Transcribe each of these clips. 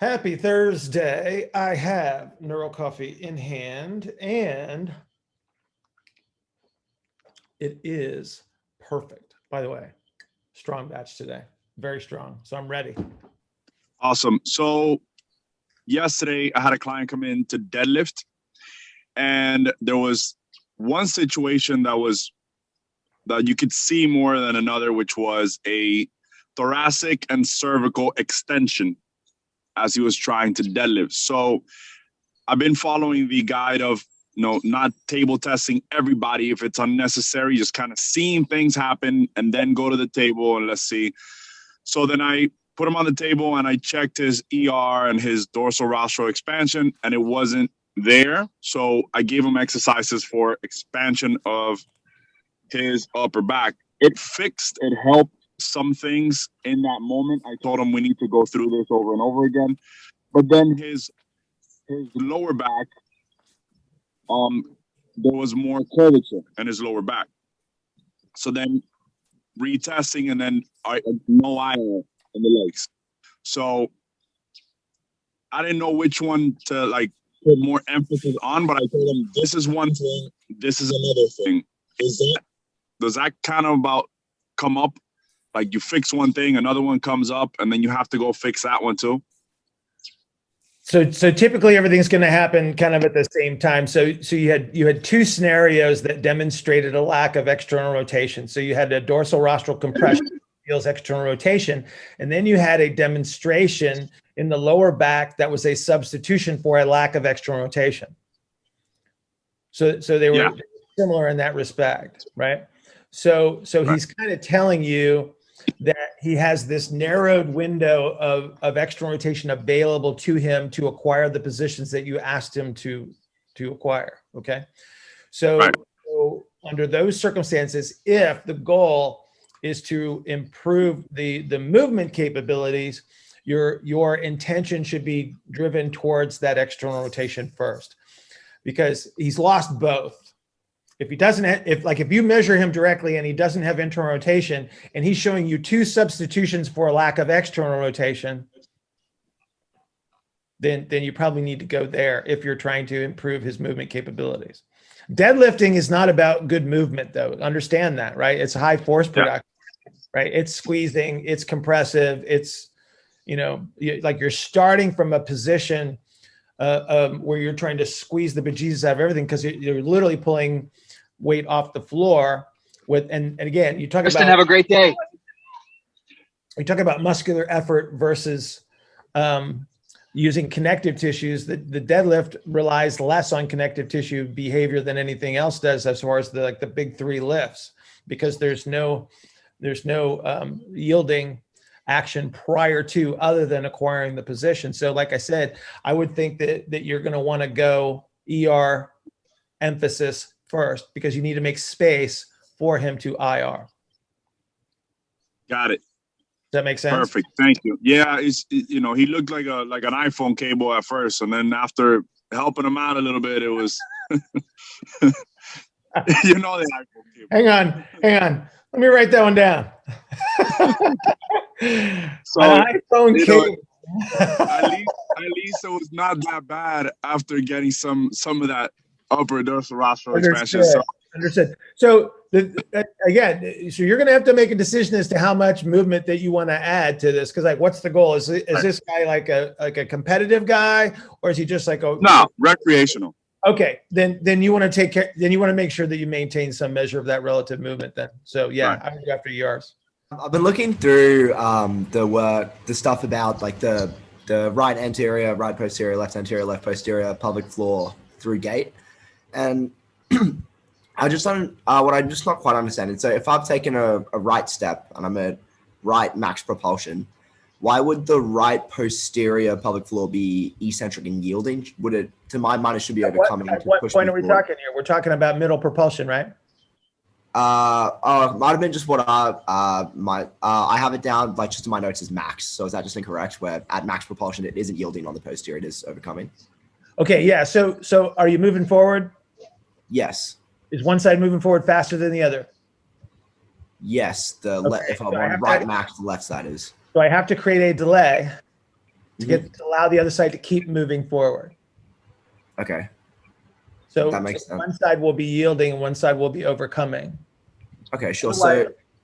Happy Thursday. I have Neuro Coffee in hand and it is perfect. By the way, strong batch today, very strong. So I'm ready. Awesome. So yesterday I had a client come in to deadlift and there was one situation that you could see more than another, which was a thoracic and cervical extension as he was trying to deadlift. So I've been following the guide of, not table testing everybody if it's unnecessary, just kind of seeing things happen and then go to the table and let's see. So then I put him on the table and I checked his ER and his dorsal rostral expansion and it wasn't there. So I gave him exercises for expansion of his upper back. It helped some things in that moment. I told him we need to go through this over and over again. But then his lower back, there was more curvature in his lower back. So then retesting and then no iron in the legs. So I didn't know which one to put more emphasis on, but I told him this is one thing, this is another thing. Does that kind of about come up? Like you fix one thing, another one comes up, and then you have to go fix that one too? So typically everything's going to happen kind of at the same time. So you had two scenarios that demonstrated a lack of external rotation. So you had a dorsal rostral compression, feels external rotation, and then you had a demonstration in the lower back that was a substitution for a lack of external rotation. So they were similar in that respect, right? So he's kind of telling you that he has this narrowed window of external rotation available to him to acquire the positions that you asked him to acquire. Okay. So under those circumstances, if the goal is to improve the movement capabilities, your intention should be driven towards that external rotation first, because he's lost both. If he doesn't have, if you measure him directly and he doesn't have internal rotation and he's showing you two substitutions for a lack of external rotation, then you probably need to go there if you're trying to improve his movement capabilities. Deadlifting is not about good movement though. Understand that, right? It's high force production, right? It's squeezing, it's compressive. It's, you're starting from a position where you're trying to squeeze the bejesus out of everything because you're literally pulling weight off the floor and again, you talk Kristen, have a great day. We talk about muscular effort versus using connective tissues. The deadlift relies less on connective tissue behavior than anything else does as far as the big three lifts, because there's no yielding action prior to other than acquiring the position. So like I said, I would think that you're going to want to go ER emphasis first, because you need to make space for him to IR. Got it. Does that make sense? Perfect. Thank you. Yeah, he looked like an iPhone cable at first, and then after helping him out a little bit, it was the iPhone cable. Hang on. Let me write that one down. So an iPhone cable. at least it was not that bad after getting some of that upper dorsal rostral expansion. Understood. So again, so you're going to have to make a decision as to how much movement that you want to add to this, because what's the goal? Is this guy like a competitive guy, or is he just no, recreational? Okay, then you want to take care. Then you want to make sure that you maintain some measure of that relative movement. Then, so I would go after yours. I've been looking through the stuff about the right anterior, right posterior, left anterior, left posterior, pelvic floor through gait, and I just don't what I'm just not quite understanding. So if I've taken a right step and I'm at right max propulsion, why would the right posterior pelvic floor be eccentric and yielding? Would it, to my mind, it should be overcoming? At what point are we talking here? We're talking about middle propulsion, right? Might have been just what I have it down just in my notes as max. So is that just incorrect? Where at max propulsion it isn't yielding on the posterior, it is overcoming. Okay, yeah. So are you moving forward? Yes. Is one side moving forward faster than the other? Yes. If I'm on right max, the left side is. So I have to create a delay. to allow the other side to keep moving forward. Okay. So, That makes sense. one side will be yielding and one side will be overcoming. Okay, sure.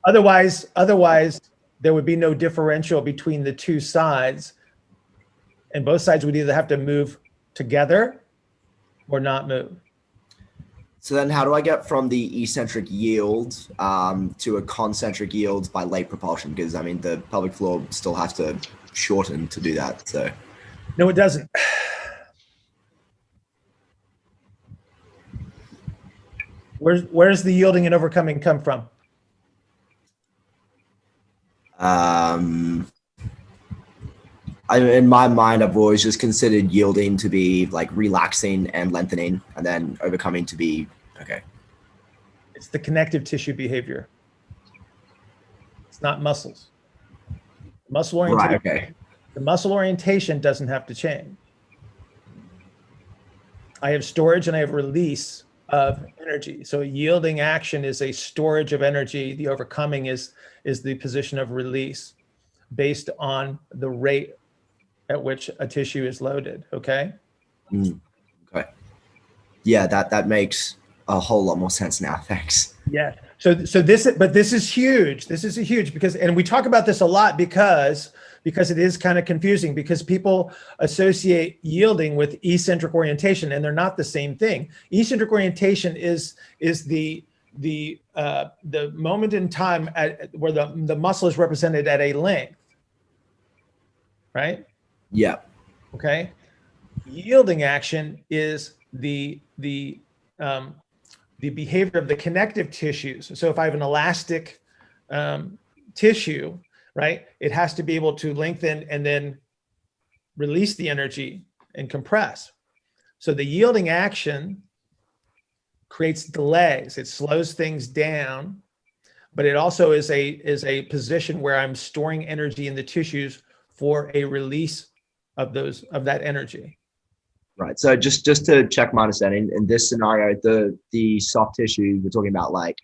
Otherwise, there would be no differential between the two sides, and both sides would either have to move together or not move. So then how do I get from the eccentric yield to a concentric yield by late propulsion? Because I mean, the pelvic floor still has to shorten to do that. So No, it doesn't. Where's the yielding and overcoming come from? In my mind, I've always just considered yielding to be like relaxing and lengthening, and then overcoming to be okay. It's the connective tissue behavior. It's not muscles. Muscle orientation. Right. Okay. The muscle orientation doesn't have to change. I have storage and I have release of energy. So yielding action is a storage of energy. The overcoming is the position of release based on the rate at which a tissue is loaded. Okay. Okay. Yeah, that makes a whole lot more sense now. Thanks. Yeah. So this is huge. This is a huge and we talk about this a lot because it is kind of confusing because people associate yielding with eccentric orientation and they're not the same thing. Eccentric orientation is the moment in time where the muscle is represented at a length, right? Yeah. Okay. Yielding action is the behavior of the connective tissues. So if I have an elastic tissue, right, it has to be able to lengthen and then release the energy and compress. So the yielding action creates delays. It slows things down, but it also is a position where I'm storing energy in the tissues for a release of that energy. Right. So just to check my understanding, in this scenario, the soft tissue we're talking about like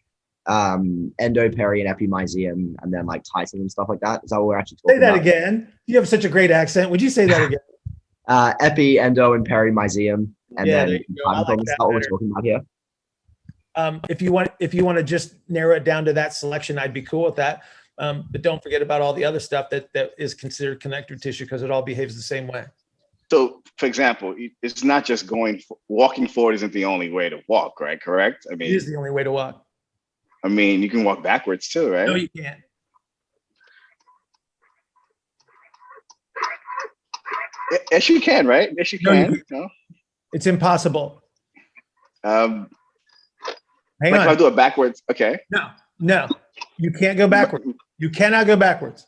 endo, peri, and epimysium, and then like titin and stuff like that. Is that what we're actually talking about? Say that again. You have such a great accent. Would you say that again? Epi, endo, and perimysium, and Yeah, then there you go. I like is that that what we're better. talking about here? If you want to just narrow it down to that selection, I'd be cool with that. But don't forget about all the other stuff that is considered connective tissue because it all behaves the same way. So, for example, it's not just walking forward isn't the only way to walk, right? Correct? I mean, It is the only way to walk. I mean, you can walk backwards too, right? No, you can't. Yes, you can, right? Yes, you can. No? It's impossible. Hang on. If I do it backwards, okay. No, you can't go backwards. You cannot go backwards.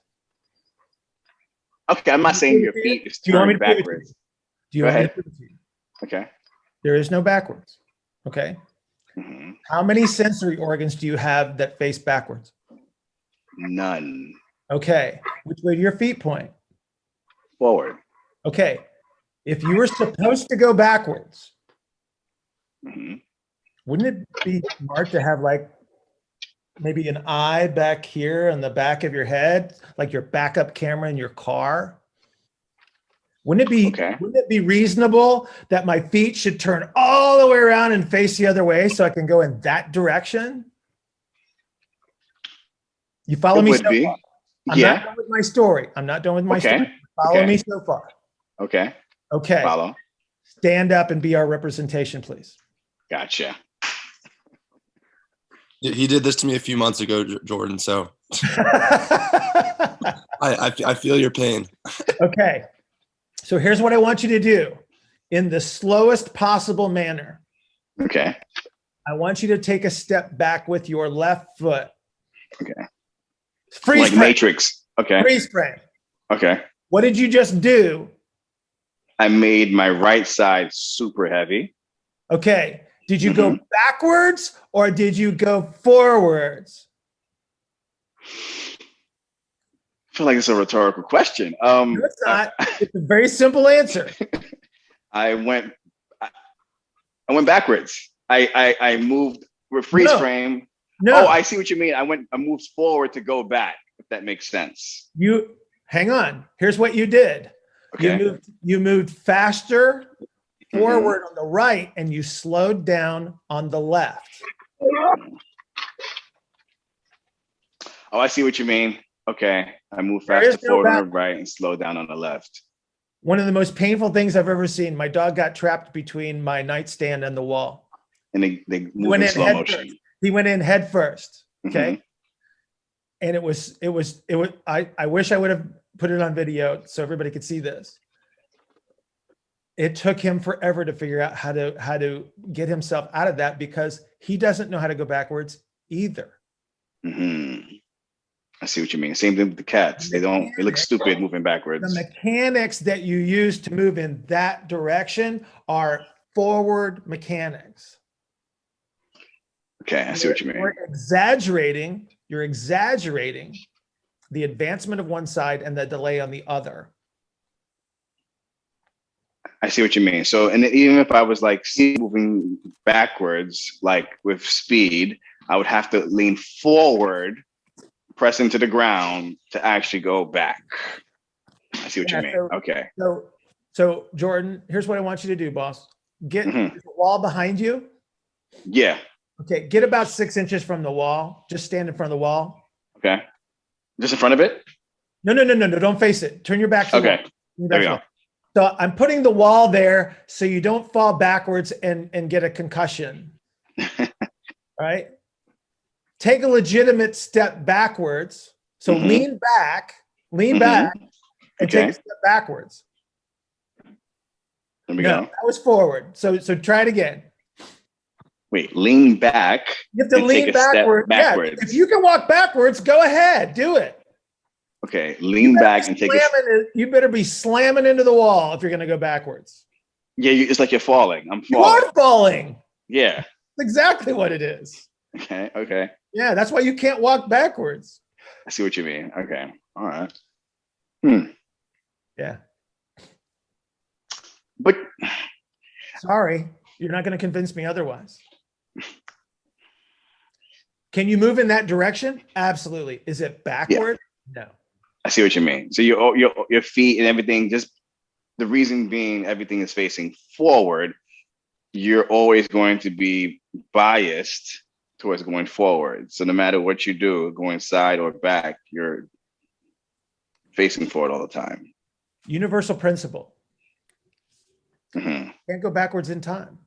Okay, I'm not saying your feet is turned backwards. Do you want me to prove it to you? Okay. There is no backwards. Okay. Mm-hmm. How many sensory organs do you have that face backwards? None. Okay. Which way do your feet point? Forward. Okay. If you were supposed to go backwards, Mm-hmm. wouldn't it be smart to have like maybe an eye back here on the back of your head, like your backup camera in your car? Wouldn't it be reasonable that my feet should turn all the way around and face the other way so I can go in that direction? You follow me so far? I'm not done with my story. I'm not done with my story. Follow me so far. Okay. Okay. Follow. Stand up and be our representation, please. Gotcha. He did this to me a few months ago, Jordan. So I feel your pain. Okay. So here's what I want you to do in the slowest possible manner. Okay. I want you to take a step back with your left foot. Okay. Freeze like frame. Matrix. Okay. Freeze frame. Okay. What did you just do? I made my right side super heavy. Okay. Did you go backwards or did you go forwards? I feel like it's a rhetorical question. No, it's not. It's a very simple answer. I went backwards. I moved with freeze frame. No. Oh, I see what you mean. I moved forward to go back, if that makes sense. Hang on. Here's what you did. Okay. You moved faster Mhm. forward on the right, and you slowed down on the left. Oh, I see what you mean. Okay. I move There is faster no forward on back. the right and slow down on the left. One of the most painful things I've ever seen. My dog got trapped between my nightstand and the wall. And they He move went in in slow head motion. first. He went in head first. Okay. Mhm. And it was, I wish I would have put it on video so everybody could see this. It took him forever to figure out how to get himself out of that because he doesn't know how to go backwards either. Mhm. I see what you mean. Same thing with the cats. They look stupid moving The backwards. mechanics that you use to move in that direction are forward mechanics. Okay, I see what you mean. You're exaggerating the advancement of one side and the delay on the other. I see what you mean. So, and even if I was like moving backwards, like with speed, I would have to lean forward, press into the ground to actually go back. I see what you mean. Okay. So Jordan, here's what I want you to do, boss. Get Mhm. the wall behind you. Yeah. Okay, get about 6 inches from the wall. Just stand in front of the wall. Okay. Just in front of it? No, don't face it. Turn your back to the Okay. wall. Turn your There back we to the go. wall. So I'm putting the wall there so you don't fall backwards and get a concussion. All right. Take a legitimate step backwards. So Mhm. lean back, Mhm. and take Okay. a step backwards. There we No, go. that was forward. So try it again. Wait, lean back You have to and lean take a step backward. Yeah, backwards. if you can walk backwards, go ahead, do it. Okay, lean back and take a. You better be slamming into the wall if you're going to go backwards. Yeah, it's like you're falling. I'm You falling. are falling. Yeah. That's exactly what it is. Okay. Okay. Yeah, that's why you can't walk backwards. I see what you mean. Okay. All right. Yeah. But Sorry, you're not going to convince me otherwise. Can you move in that direction? Absolutely. Is it backward? No. I see what you mean. So your feet and everything, just the reason being everything is facing forward, you're always going to be biased towards going forward. So no matter what you do, going side or back, you're facing forward all the time. Universal principle. Mm-hmm. Can't go backwards in time.